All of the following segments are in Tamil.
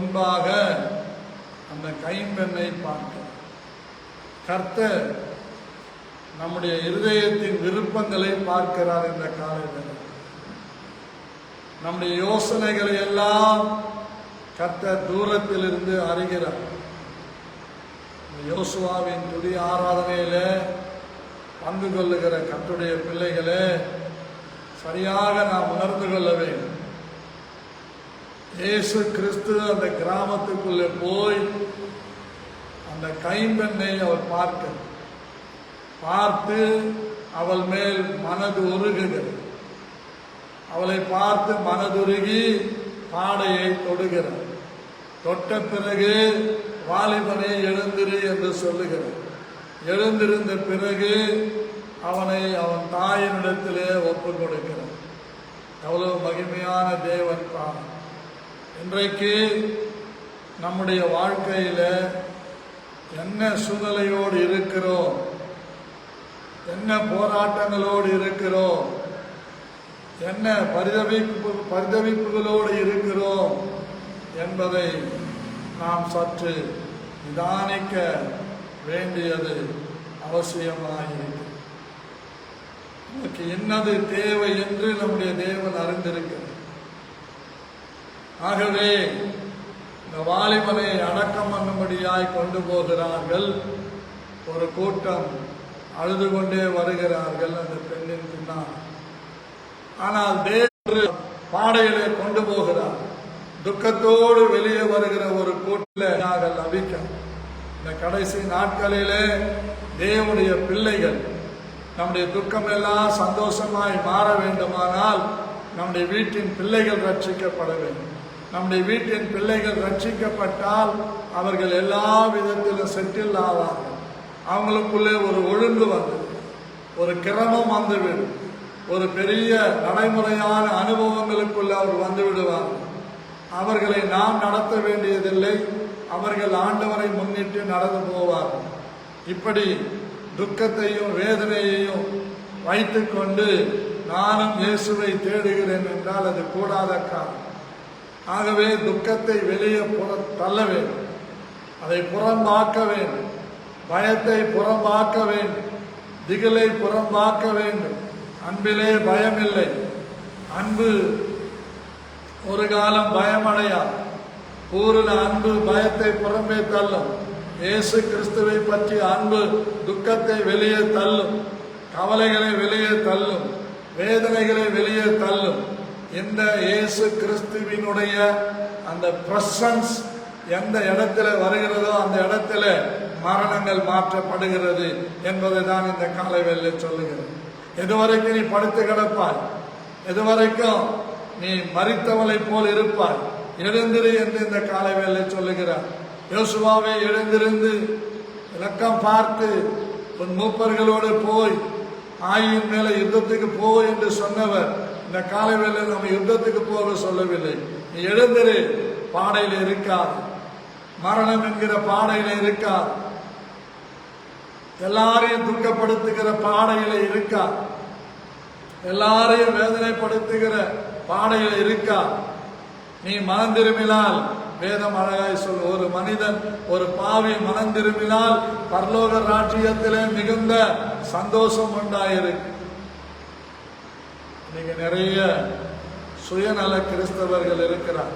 முன்பாக அந்த கைம்பெண்ணை பார்க்க கர்த்தர் நம்முடைய இருதயத்தின் விருப்பங்களை பார்க்கிறார். இந்த காலையில் நம்முடைய யோசனைகளை எல்லாம் கர்த்தர் தூரத்தில் இருந்து அறிகிறார். யோசுவாவின் துதி ஆராதனையில பங்கு கொள்ளுகிற கர்த்தருடைய பிள்ளைகளே, சரியாக நாம் உணர்ந்து கொள்ள வேண்டும். இயேசு கிறிஸ்து அந்த கிராமத்துக்குள்ளே போய் அந்த கைம்பெண்ணை அவர் பார்த்து அவள் மேல் மனது உருகுகிறது. அவளை பார்த்து மனதுருகி பாடையை தொடுகிறார். தொட்ட பிறகு வாலிபனை எழுந்திரு என்று சொல்லுகிறார். எழுந்திருந்த பிறகு அவனை அவன் தாயினிடத்திலே ஒப்புக் கொடுக்கிறார். எவ்வளவு மகிமையான தேவன் தான்! இன்றைக்கு நம்முடைய வாழ்க்கையில என்ன சூழ்நிலையோடு இருக்கிறோம், என்ன போராட்டங்களோடு இருக்கிறோம், என்ன பரிதவிப்புகளோடு இருக்கிறோம் என்பதை நாம் சற்று நிதானிக்க வேண்டியது அவசியமாகிறது. நமக்கு என்னது தேவை என்று நம்முடைய தேவன் அறிந்திருக்கிறார். ஆகவே இந்த வாலிபனை அடக்கம் பண்ணும்படியாய் கொண்டு போகிறார்கள். ஒரு கூட்டம் அழுது கொண்டே வருகிறார்கள் அந்த பெண்ணின் பின்னால். ஆனால் தேவன் பாடையிலே கொண்டு போகிறார். துக்கத்தோடு வெளியே வருகிற ஒரு கூட்டத்தில் லபிக்க இந்த கடைசி நாட்களிலே தேவனுடைய பிள்ளைகள் நம்முடைய துக்கம் எல்லாம் சந்தோஷமாய் மாற வேண்டுமானால் நம்முடைய வீட்டின் பிள்ளைகள் ரட்சிக்கப்பட வேண்டும். நம்முடைய வீட்டின் பிள்ளைகள் ரட்சிக்கப்பட்டால் அவர்கள் எல்லா விதத்திலும் செட்டில் ஆவார்கள். அவங்களுக்குள்ளே ஒரு ஒழுங்கு வந்து, ஒரு கிரமம் வந்துவிடும். ஒரு பெரிய நடைமுறையான அனுபவங்களுக்குள்ள அவர் வந்து விடுவார்கள். அவர்களை நாம் நடத்த வேண்டியதில்லை, அவர்கள் ஆண்டவரை முன்னிட்டு நடந்து போவார்கள். இப்படி துக்கத்தையும் வேதனையையும் வைத்து கொண்டு நானும் இயேசுவை தேடுகிறேன் என்றால் அது கூடாத காரணம். ஆகவே துக்கத்தை வெளியே தள்ள வேண்டும், அதை புறம்பாக்க வேண்டும், பயத்தை புறம்பாக்க வேண்டும், திகிலை புறம்பாக்க வேண்டும். அன்பிலே பயமில்லை. அன்பு ஒரு காலம் பயமடையா. பூரண அன்பு பயத்தை புறம்பே தள்ளும். இயேசு கிறிஸ்துவை பற்றி அன்பு துக்கத்தை வெளியே தள்ளும், கவலைகளை வெளியே தள்ளும், வேதனைகளை வெளியே தள்ளும். இந்த இயேசு கிறிஸ்துவினுடைய அந்த பிரசன்ஸ் எந்த இடத்துல வருகிறதோ அந்த இடத்துல மரணங்கள் மாற்றப்படுகிறது என்பதை தான் இந்த காலை வேளையில் சொல்லுகிறது. எதுவரைக்கும் நீ படுத்து கிடப்பாய், எதுவரைக்கும் நீ மரித்தவளை போல் இருப்பாய், எழுந்திரு என்று இந்த காலை வேளையில் சொல்லுகிறார். யோசுவாவை எழுந்திருந்து இலக்கம் பார்த்து உன் மூப்பர்களோடு போய் ஆயின் மேல யுத்தத்துக்கு போ என்று சொன்னவர் இந்த காலை வேளையில் நம்ம யுத்தத்துக்கு போக சொல்லவில்லை. நீ எழுந்திரு, பாடையில இருக்கார், மரணம் என்கிற பாடையில இருக்கார், எல்லாரையும் துக்கப்படுத்துகிற பாடையில இருக்கா, எல்லாரையும் வேதனைப்படுத்துகிற பாடையில இருக்கா. நீ மனம் திரும்பினால், வேதம் அழகாய் சொல், ஒரு மனிதன் ஒரு பாவி மனம் திரும்பினால் பரலோக ராஜ்யத்திலே மிகுந்த சந்தோஷம் உண்டாயிருக்கு. நீங்க நிறைய சுயநல கிறிஸ்தவர்கள் இருக்கிறார்.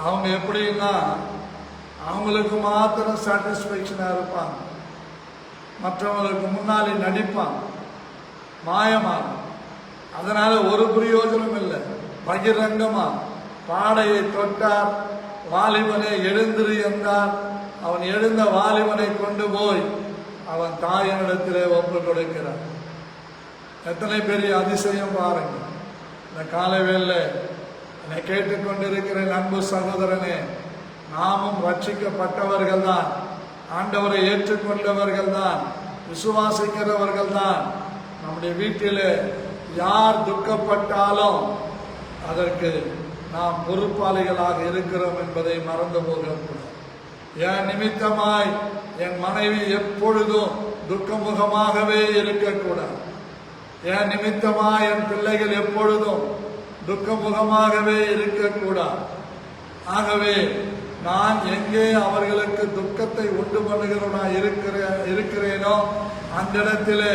அவங்க எப்படின்னா அவங்களுக்கு மாத்திரம் சாட்டிஸ்பேக்ஷனா இருப்பாங்க, மற்றவங்களுக்கு முன்னாடி நடிப்பான், மாயமா. அதனால ஒரு பிரயோஜனம் இல்லை. பகிரங்கமா பாடையை தொட்டார், வாலிபனை எழுந்திரு என்றார். அவன் எழுந்த வாலிபனை கொண்டு போய் அவன் தாயினிடத்திலே ஒப்பு கொடுக்கிறார். எத்தனை பெரிய அதிசயம் பாருங்க. இந்த காலை வேளை என்னை கேட்டுக்கொண்டிருக்கிற அன்பு சகோதரனே, நாமும் ரட்சிக்கப்பட்டவர்கள் தான், ஆண்டவரை ஏற்றுக்கொண்டவர்கள் தான், விசுவாசிக்கிறவர்கள் தான். நம்முடைய வீட்டிலே யார் துக்கப்பட்டாலும் அதற்கு நாம் பொறுப்பாளிகளாக இருக்கிறோம் என்பதை மறந்து போகக்கூடாது. என் நிமித்தமாய் என் மனைவி எப்பொழுதும் துக்கமுகமாகவே இருக்கக்கூடாது. என் நிமித்தமாய் என் பிள்ளைகள் எப்பொழுதும் துக்கமுகமாகவே இருக்கக்கூடாது. ஆகவே நான் எங்கே அவர்களுக்கு துக்கத்தை உண்டு பண்ணுகிறவனா இருக்கிறேனோ அந்த இடத்திலே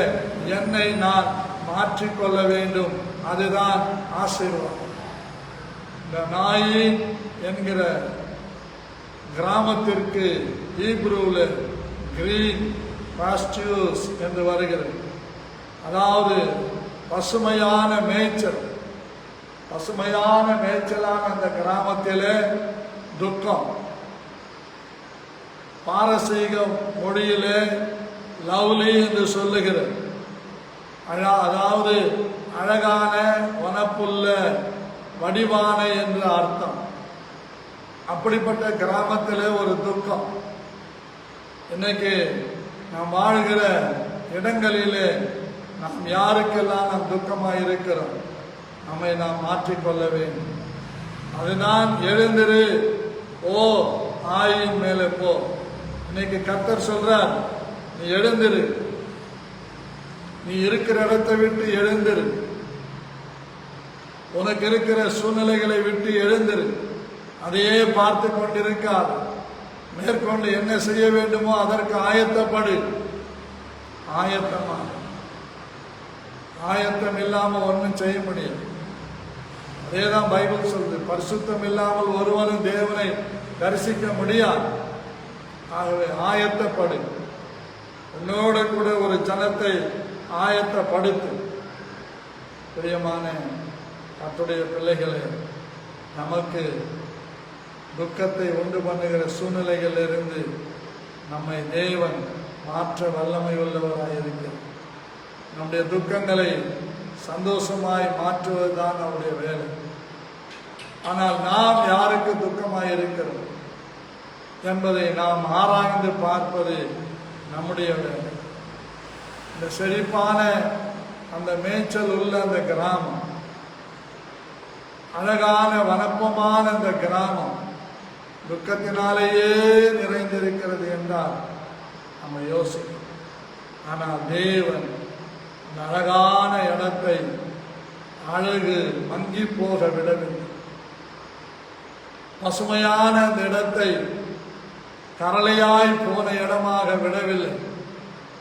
என்னை நான் மாற்றிக்கொள்ள வேண்டும். அதுதான் ஆசீர்வாதம். இந்த நாயின் என்கிற கிராமத்திற்கு ஹீப்ரூவில் கிரீன் பாஸ்டியூஸ் என்று வருகிறது. அதாவது பசுமையான மேய்ச்சல். பசுமையான மேய்ச்சலான அந்த கிராமத்திலே துக்கம். பாரசீக மொழியிலே லவ்லி என்று சொல்லுகிறது. அதாவது அழகான வனப்புள்ள வடிவான என்று அர்த்தம். அப்படிப்பட்ட கிராமத்திலே ஒரு துக்கம். இன்னைக்கு நாம் வாழ்கிற இடங்களிலே நாம் யாருக்கெல்லாம் நாம் துக்கமாக இருக்கிறோம், நம்மை நாம் மாற்றிக்கொள்ள வேண்டும். அதுதான் எழுந்திரு, ஓ ஆயின் மேலே போ. இன்னைக்கு கர்த்தர் சொல்றார், நீ எழுந்திரு, நீ இருக்கிற இடத்தை விட்டு எழுந்திரு, உனக்கு இருக்கிற சூழ்நிலைகளை விட்டு எழுந்திரு. அதையே பார்த்து கொண்டிருக்காது. மேற்கொண்டு என்ன செய்ய வேண்டுமோ அதற்கு ஆயத்தப்படு. ஆயத்தமாக, ஆயத்தம் இல்லாமல் ஒன்றும் செய்ய முடியாது. அதேதான் பைபிள் சொல்லுது, பரிசுத்தம் இல்லாமல் ஒருவனும் தேவனை தரிசிக்க முடியாது. ஆகவே ஆயத்தப்படு. உன்னோட கூட ஒரு ஜனத்தை ஆயத்தப்படுத்து. பிரியமான கர்த்தருடைய பிள்ளைகளே, நமக்கு துக்கத்தை உண்டு பண்ணுகிற சூழ்நிலைகளிலிருந்து நம்மை தேவன் மாற்ற வல்லமை உள்ளவராக இருக்கிறார். நம்முடைய துக்கங்களை சந்தோஷமாய் மாற்றுவதுதான் அவருடைய வேலை. ஆனால் நாம் யாருக்கு துக்கமாய் இருக்கிறோம் என்பதை நாம் ஆராய்ந்து பார்ப்பது நம்முடைய வேலை. இந்த செழிப்பான அந்த மேய்ச்சல் உள்ள அந்த கிராமம், அழகான வனப்பமான அந்த கிராமம் துக்கத்தினாலேயே நிறைந்திருக்கிறது என்றால் நம்ம யோசிக்கணும். ஆனால் தேவன் அந்த அழகான இடத்தை அழகு மங்கி போக விடவில்லை. பசுமையான அந்த இடத்தை கரளையாய் போன இடமாக விடவில்லை.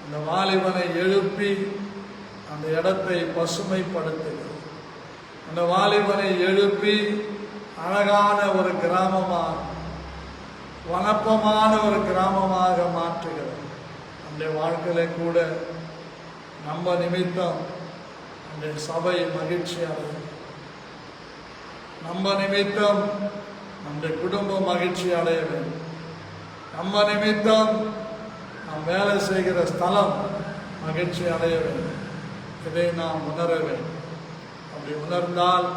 அந்த வாலிபனை எழுப்பி அந்த இடத்தை பசுமைப்படுத்துகிறது. அந்த வாலிபனை எழுப்பி அழகான ஒரு கிராமமாக, வனப்பமான ஒரு கிராமமாக மாற்றுகிறது. அந்த வாழ்க்கையில கூட நம்ம நிமித்தம் அந்த சபை மகிழ்ச்சி அடையும். நம்ம நிமித்தம் அந்த குடும்பம் மகிழ்ச்சி அடைய வேண்டும். நம்ம நிமித்தம் நாம் வேலை செய்கிற ஸ்தலம் மகிழ்ச்சி அடைய வேண்டும். இதை நாம் உணர வேண்டும். அப்படி உணர்ந்தால்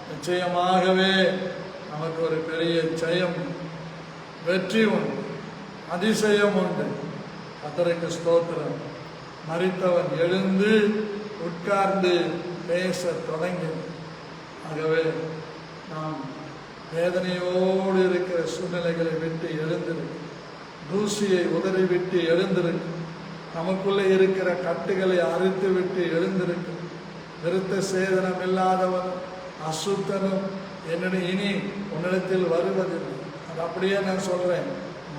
நிச்சயமாகவே நமக்கு ஒரு பெரிய ஜெயம், வெற்றி உண்டு, அதிசயம் உண்டு. கர்த்தருக்கு ஸ்தோத்திரம். மரித்தவன் எழுந்து உட்கார்ந்து பேச தொடங்கி. ஆகவே நாம் வேதனையோடு இருக்கிற சூழ்நிலைகளை விட்டு எழுந்திருக்கு, தூசியை உதறிவிட்டு எழுந்திருக்கு, நமக்குள்ளே இருக்கிற கட்டுகளை அறுத்து விட்டு எழுந்திருக்கு. விருத்த சேதனம் இல்லாதவன் அசுத்தனும் என்னுடைய இனி உன்னிடத்தில் வருவதில்லை. அது அப்படியே நான் சொல்றேன்,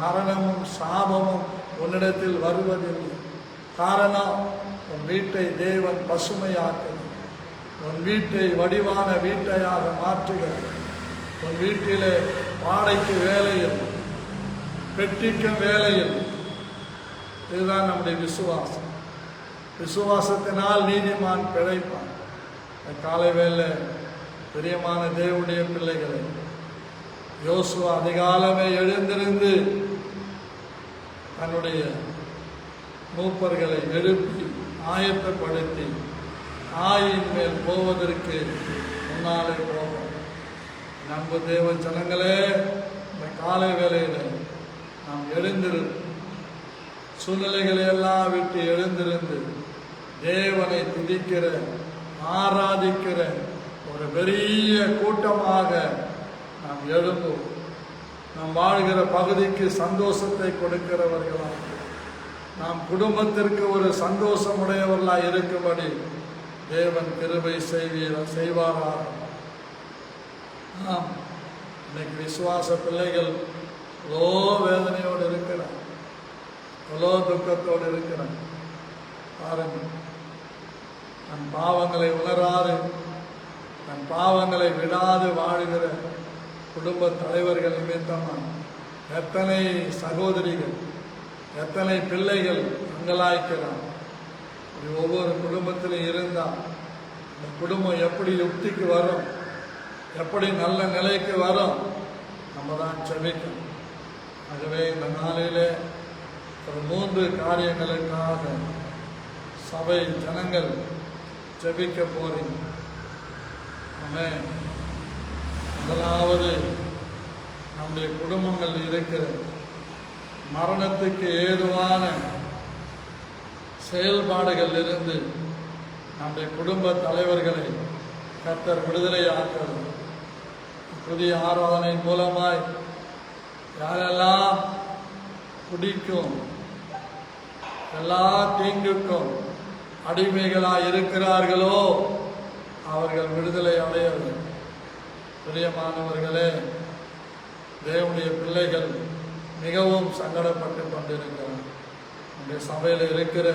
மரணமும் சாபமும் உன்னிடத்தில் வருவதில்லை. காரணம், உன் வீட்டை தேவன் பசுமையாக்குது. உன் வீட்டை வடிவான வீட்டையாக மாற்றுகிறது. உன் வீட்டிலே வாடகைக்கு வேலையில், பெட்டிக்கும் வேலையில். இதுதான் நம்முடைய விசுவாசம். விசுவாசத்தினால் நீதிமான் பிழைப்பான். காலை வேளை பிரியமான தேவனுடைய பிள்ளைகளை, யோசுவா அதிகாலமே எழுந்திருந்து தன்னுடைய மூப்பர்களை எழுப்பி ஆயத்தப்படுத்தி ஆயின் மேல் போவதற்கு முன்னாலே போவோம். நம்ப தேவ ஜனங்களே, இந்த காலை வேளையில் நாம் எழுந்திருந்து சூழ்நிலைகளை எல்லாம் விட்டு எழுந்திருந்து தேவனை துதிக்கிற, ஆராதிக்கிற ஒரு பெரிய கூட்டமாக நாம் எழும்பும். நாம் வாழ்கிற பகுதிக்கு சந்தோஷத்தை கொடுக்கிறவர்களாக, நாம் குடும்பத்திற்கு ஒரு சந்தோஷமுடையவர்களாக இருக்கும்படி தேவன் கிருபை செய்வாராக. நாம் இன்னைக்கு விசுவாச பிள்ளைகள் எவ்வளோ வேதனையோடு இருக்கிறார், எவ்வளோ துக்கத்தோடு இருக்கிறார். பாருங்க, தன் பாவங்களை உணராது, தன் பாவங்களை விடாது வாழ்கிற குடும்ப தலைவர்கள் நிமித்தமாக எத்தனை சகோதரிகள், எத்தனை பிள்ளைகள் அங்கலாய்க்கிறார். இப்படி ஒவ்வொரு குடும்பத்திலும் இருந்தால் இந்த குடும்பம் எப்படி யுக்திக்கு வரும், எப்படி நல்ல நிலைக்கு வரும், நம்ம தான் ஜெபிக்கணும். ஆகவே இந்த நாளிலே ஒரு 3 காரியங்களுக்காக சபை ஜனங்கள் ஜெபிக்க போறீங்க. ஆமென். முதலாவது, நம்முடைய குடும்பங்கள் இருக்கிற மரணத்துக்கு ஏதுவான செயல்பாடுகள் இருந்து நம்முடைய குடும்ப தலைவர்களை கர்த்தர் விடுதலை ஆக்கிறது. புதிய ஆராதனை மூலமாய் யாரெல்லாம் குடிக்கும் எல்லா தீங்குக்கும் அடிமைகளாய் இருக்கிறார்களோ அவர்கள் விடுதலை அடையவில்லை. பிரியமானவர்களே, தேவனுடைய பிள்ளைகள் மிகவும் சங்கடப்பட்டு கொண்டிருக்கிறார். நம்முடைய சபையில் இருக்கிற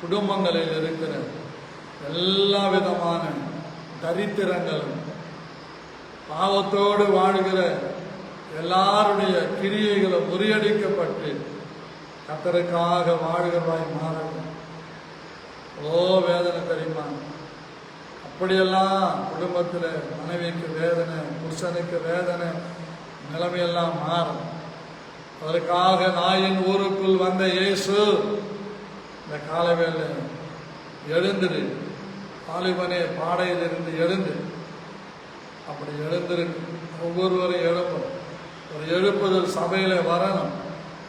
குடும்பங்களில் இருக்கிற எல்லா விதமான தரித்திரங்களும், பாவத்தோடு வாழ்கிற எல்லாருடைய கிரியைகளும் முறியடிக்கப்பட்டு கர்த்தருக்காக வாழ்கிறவாய் மாறணும். ஓ வேதனை தெரியுமா? அப்படியெல்லாம் குடும்பத்தில் மனைவிக்கு வேதனை, புருஷனுக்கு வேதனை, நிலைமையெல்லாம் மாறும். அதற்காக நாயின் ஊருக்குள் வந்த இயேசு இந்த காலவேளை எழுந்துரு, வாலிபனே பாடையிலிருந்து எழுந்து, அப்படி எழுந்திருக்கு. ஒவ்வொருவரும் எழுப்பணும். ஒரு எழுப்புதல் சபையில வரணும்.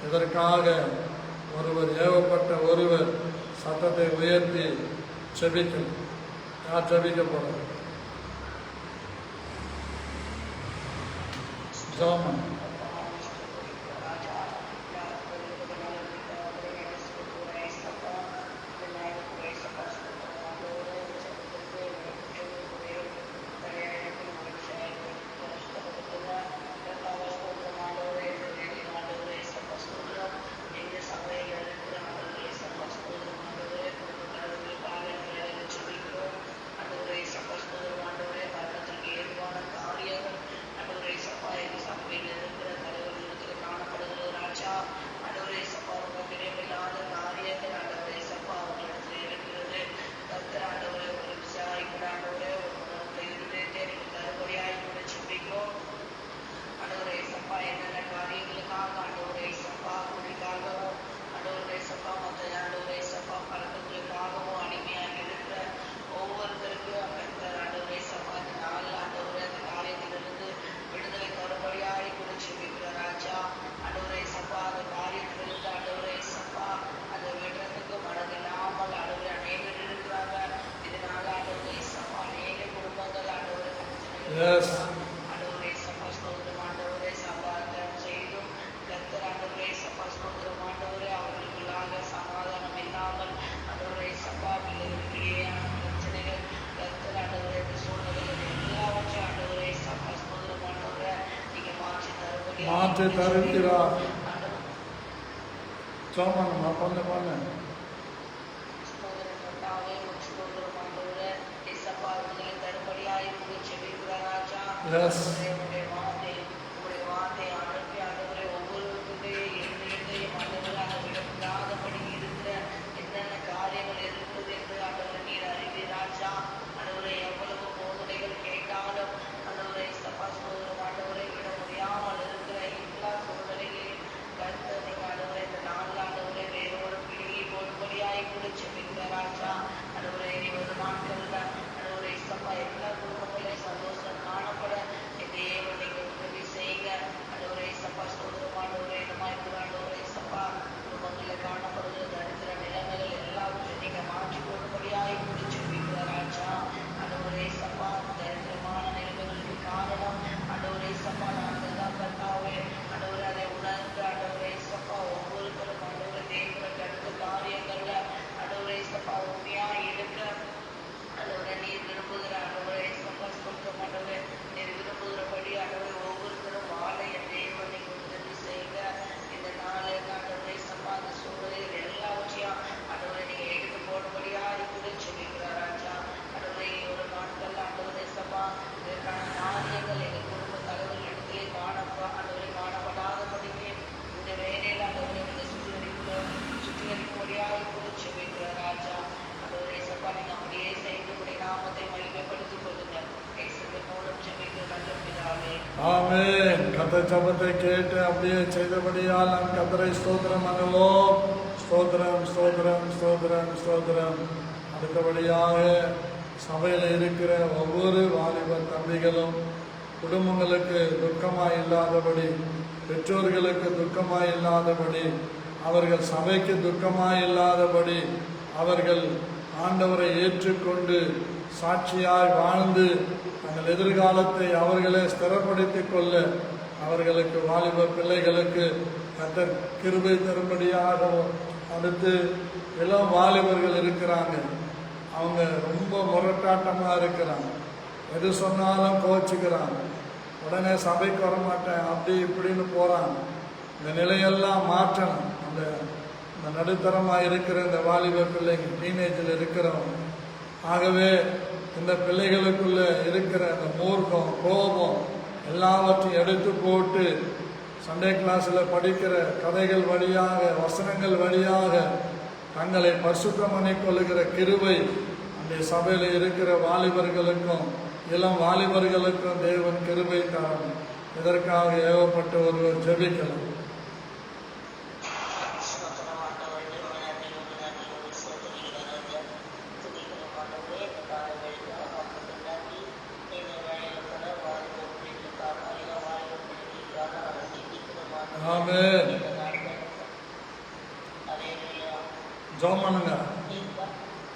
இதற்காக ஒருவர் ஏவப்பட்ட ஒருவர் சத்தத்தை உயர்த்தி ஜெபிக்கணும். யார் ஜெபிக்க போறாங்க? ஜெபம். Yes. மாற்றி தருகிறார். சோமனமா பண்ணு பண்ணு. Yes. கர்த்தர் ஜெபத்தை கேட்டு அப்படியே செய்தபடியால் நாம் கர்த்தரை ஸ்தோத்திரம் பண்ணுவோம். ஸ்தோத்திரம் ஸ்தோத்திரம் ஸ்தோத்திரம் ஸ்தோத்திரம். அடுத்தபடியாக சபையில் இருக்கிற ஒவ்வொரு வாலிபர் தம்பிகளும் குடும்பங்களுக்கு துக்கமாய் இல்லாதபடி, பெற்றோர்களுக்கு துக்கமாய் இல்லாதபடி, அவர்கள் சபைக்கு துக்கமாய் இல்லாதபடி, அவர்கள் ஆண்டவரை ஏற்றுக்கொண்டு சாட்சியாய் வாழ்ந்து தங்கள் எதிர்காலத்தை அவர்களே ஸ்திரப்படுத்திக் கொள்ள அவர்களுக்கு வாலிப பிள்ளைகளுக்கு கர்த்தர் கிருபை தரும்படியாகவும். அடுத்து இளம் வாலிபர்கள் இருக்கிறாங்க, அவங்க ரொம்ப முரட்டாட்டமாக இருக்கிறாங்க, எது சொன்னாலும் கோச்சிக்கிறாங்க, உடனே சபைக்கு வரமாட்டேன் அப்படி இப்படின்னு போகிறாங்க. இந்த நிலையெல்லாம் மாற்றணும். அந்த நடுத்தரமாக இருக்கிற இந்த வாலிப பிள்ளைங்க, டீனேஜில் இருக்கிறவங்க. ஆகவே இந்த பிள்ளைகளுக்குள்ள இருக்கிற அந்த மூர்க்கம், கோபம் எல்லாவற்றையும் எடுத்து போட்டு சண்டே கிளாஸில் படிக்கிற கதைகள் வழியாக, வசனங்கள் வழியாக தங்களை பரிசுத்தம் பண்ணிக்கொள்ளுகிற கிருபை அந்த சபையில் இருக்கிற வாலிபர்களுக்கும் இளம் வாலிபர்களுக்கும் தேவன் கிருபை தரணும். இதற்காக ஏவப்பட்ட ஒருவர் ஜெபிக்கலாம். ஆமென். ஜெபம் பண்ணுங்க.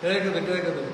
கேக்குது.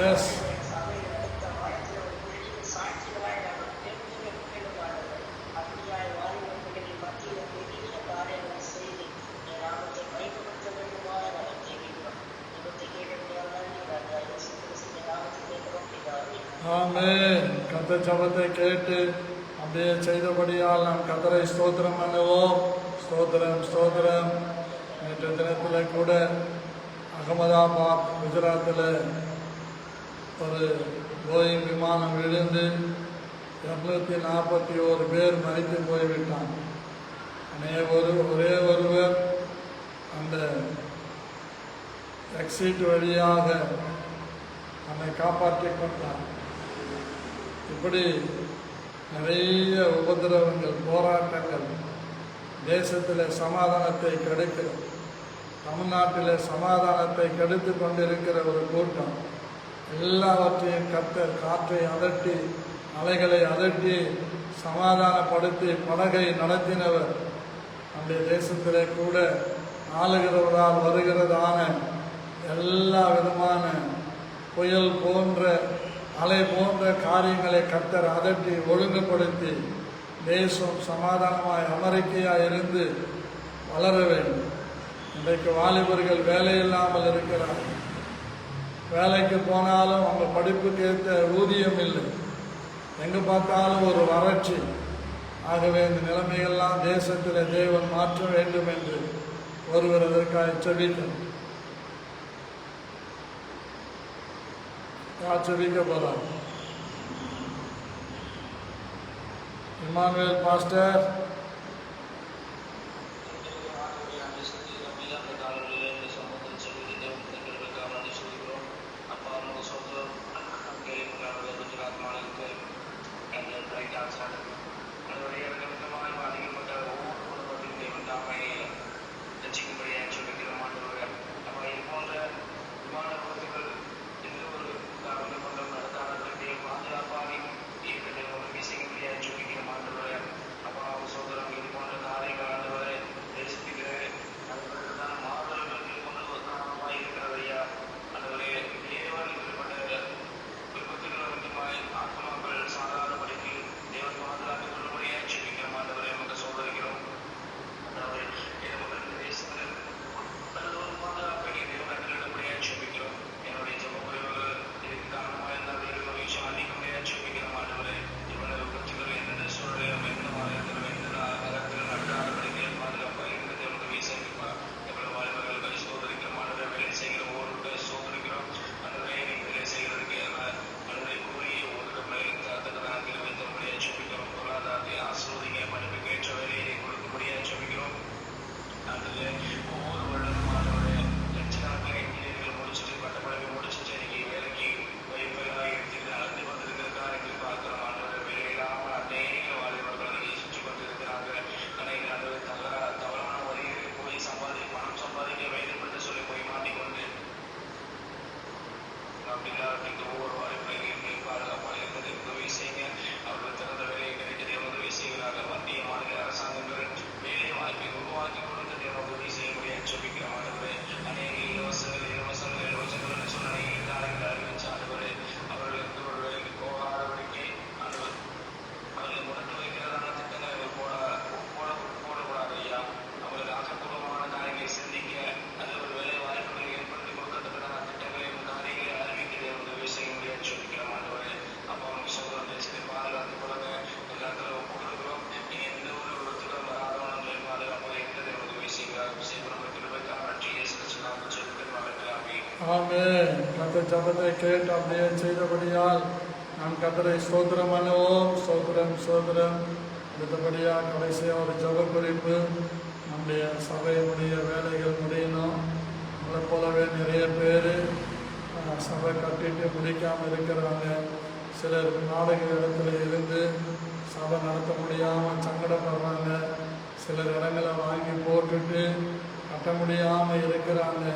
எஸ், ஆமென். கர்த்தர் ஜெபத்தை கேட்டு அப்படியே செய்தபடியால் நாம் கர்த்தரை ஸ்தோத்திரம் பண்ணுவோம். ஸ்தோத்திரம் ஸ்தோத்திரம். நேற்று தினத்தில் கூட அகமதாபாத் குஜராத்தில் ஒரு போயிங் விமானம் விழுந்து 241 பேர் மரித்து போய்விட்டாங்க. ஒரே ஒருவர் அந்த எக்ஸிட் வழியாக நம்மை காப்பாற்றி கொண்டார். இப்படி நிறைய உபதிரவங்கள், போராட்டங்கள் தேசத்தில் சமாதானத்தை கெடுக்கிறது. தமிழ்நாட்டில் சமாதானத்தை கெடுத்து கொண்டிருக்கிற ஒரு கூட்டம் எல்லாவற்றையும் கர்த்தர் காற்றை அதட்டி, அலைகளை அதட்டி சமாதானப்படுத்தி படகை நடத்தினவர். நம்முடைய தேசத்திலே கூட ஆளுகிறவரால் வருகிறதான எல்லா விதமான புயல் போன்ற, அலை போன்ற காரியங்களை கர்த்தர் அதட்டி ஒழுங்குபடுத்தி தேசம் சமாதானமாய் அமெரிக்கையாக இருந்து வளர வேண்டும். இன்றைக்கு வாலிபர்கள் வேலை இல்லாமல் இருக்கிறார்கள். வேலைக்கு போனாலும் அவங்க படிப்புக்கு ஏற்ற ஊதியம் இல்லை, எங்கே பார்த்தாலும் ஒரு வறட்சி. ஆகவே இந்த நிலைமைகள்லாம் தேசத்தில் தேவன் மாற்ற வேண்டும் என்று ஒருவர் அதற்காக செபித்தார். செபிக்க போறார். Emmanuel pastor. ஆமென். கர்த்தர் ஜெபத்தை கேட்டு அப்படியே செய்தபடியால் நாம் கர்த்தரை ஸ்தோத்திரம் பண்ணுவோம். ஸ்தோத்திரம் ஸ்தோத்திரம். அடுத்தபடியாக கடைசியாக ஒரு ஜெப குறிப்பு. நம்முடைய சபையினுடைய வேலைகள் முடியணும். நம்மளை போலவே நிறைய பேர் சபை கட்டிட்டு முடிக்காமல் இருக்கிறாங்க. சிலர் நாடக இடத்துல இருந்து சபை நடத்த முடியாமல் சங்கடப்படுறாங்க. சிலர் இடங்களை வாங்கி போட்டுட்டு கட்ட முடியாமல் இருக்கிறாங்க.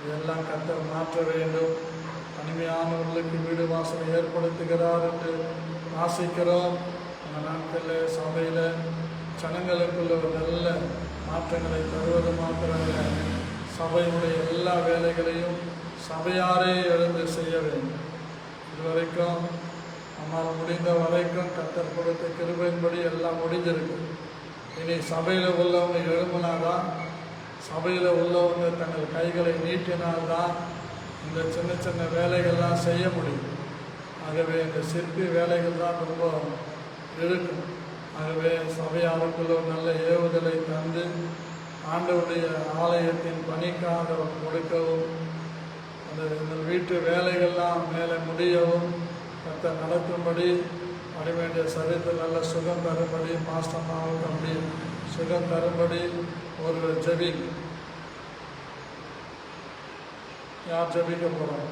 இதெல்லாம் கர்த்தர் மாற்ற வேண்டும். தனிமையானவர்களுக்கு வீடு வாசல் ஏற்படுத்துகிறார் என்று ஆசிக்கிறோம். அந்த நாட்களில் சபையில் ஜனங்களுக்குள்ள ஒரு நல்ல மாற்றங்களை தருவது மாத்திரமல்ல, சபையினுடைய எல்லா வேலைகளையும் சபையாரே எழுந்து செய்ய வேண்டும். இதுவரைக்கும் நம்மால் முடிந்த வரைக்கும் கர்த்தர் கொடுத்த கிருபையின்படி எல்லாம் முடிஞ்சிருக்கு. இனி சபையில் உள்ளவங்க எழும்பினாதான், சபையில் உள்ளவங்க தங்கள் கைகளை நீட்டினால்தான் இந்த சின்ன சின்ன வேலைகள்லாம் செய்ய முடியும். ஆகவே இந்த சிற்பி வேலைகள் தான் ரொம்ப இருக்கும். ஆகவே சபையாருக்குள்ள ஒரு நல்ல ஏவுதலை தந்து ஆண்டவருடைய ஆலயத்தின் பணிக்காக கொடுக்கவும், அந்த வீட்டு வேலைகள்லாம் மேலே முடியவும் கர்த்தர் நடத்தும்படி வரவேண்டிய சரீரத்தில் நல்ல சுகம் தரும்படி மாஸ்டர்மாவுக்கு அப்படி சுகம் தரும்படி ஒரு ஜெபி. யார் ஜெபிக்க போகிறோம்?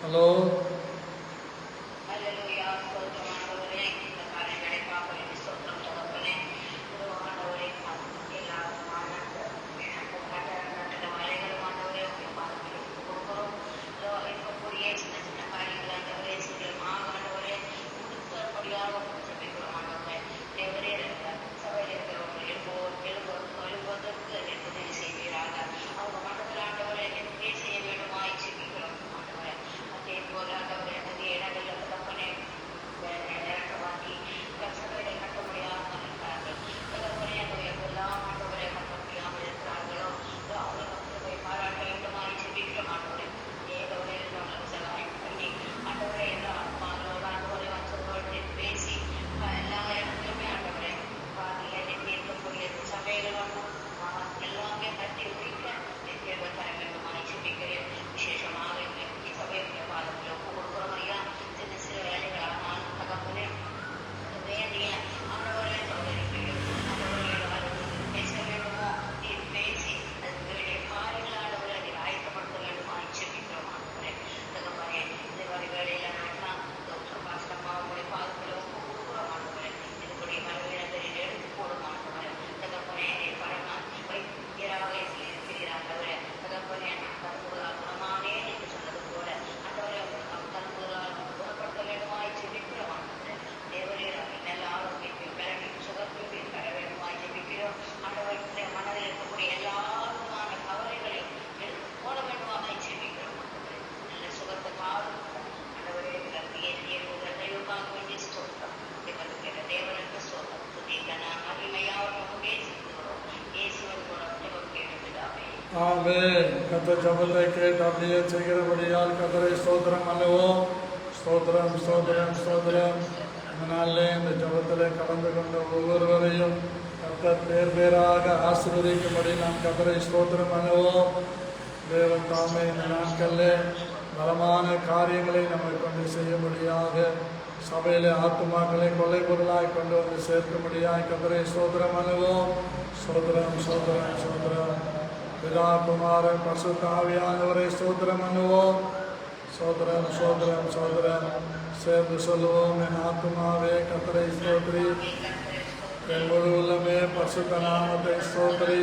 ஹலோ, ஆமென். கர்த்தர் ஜெபத்தை கேட்டு அப்படியே செய்கிறபடியால் கர்த்தரை ஸ்தோத்திரம் பண்ணுவோம். ஸ்தோத்திரம் ஸ்தோத்திரம் ஸ்தோத்திரம். இந்த நாளிலே இந்த ஜெபத்தில் கலந்து கொண்ட ஒவ்வொருவரையும் கர்த்தர் பேர் பேராக ஆசீர்வதிக்கும்படி நாம் கர்த்தரை ஸ்தோத்திரம் பண்ணுவோம். தேவன் தாமே இந்த நாட்களில் பலமான காரியங்களை நம்மை கொண்டு செய்யும்படியாக சபையிலே ஆத்துமாக்களை கொள்ளை பொருளாய் கொண்டு வந்து சேர்க்கும்படியாய் கர்த்தரை ஸ்தோத்திரம் பண்ணுவோம். ஸ்தோத்திரம் ஸ்தோத்திரம் ஸ்தோத்திரம். பிதா குமாரன் பரிசுத்த ஆவியானவரை ஸ்தோத்திரம் பண்ணுவோம். ஸ்தோத்திரம் ஸ்தோத்திரம் ஸ்தோத்திரம். சேர்ந்து சொல்லுவோம். என் ஆத்துமாவே கர்த்தரை ஸ்தோத்திரி, என் முழு உள்ளமே பரிசுத்த நாமத்தை ஸ்தோத்திரி.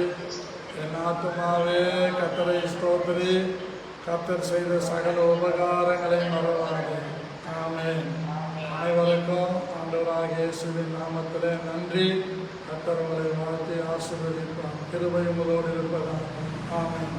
என் ஆத்துமாவே கர்த்தரை ஸ்தோத்திரி, கர்த்தர் செய்த சகல உபகாரங்களை மறவாதே. ஆமென். அனைவருக்கும் ஆண்டவராகிய இயேசுவின் நாமத்திலே நன்றி. கர்த்தர் உங்களை வாழ்த்தி ஆசீர்வதிப்பார். கிருபை உங்களோடு இருப்பதாக. ஆமென்.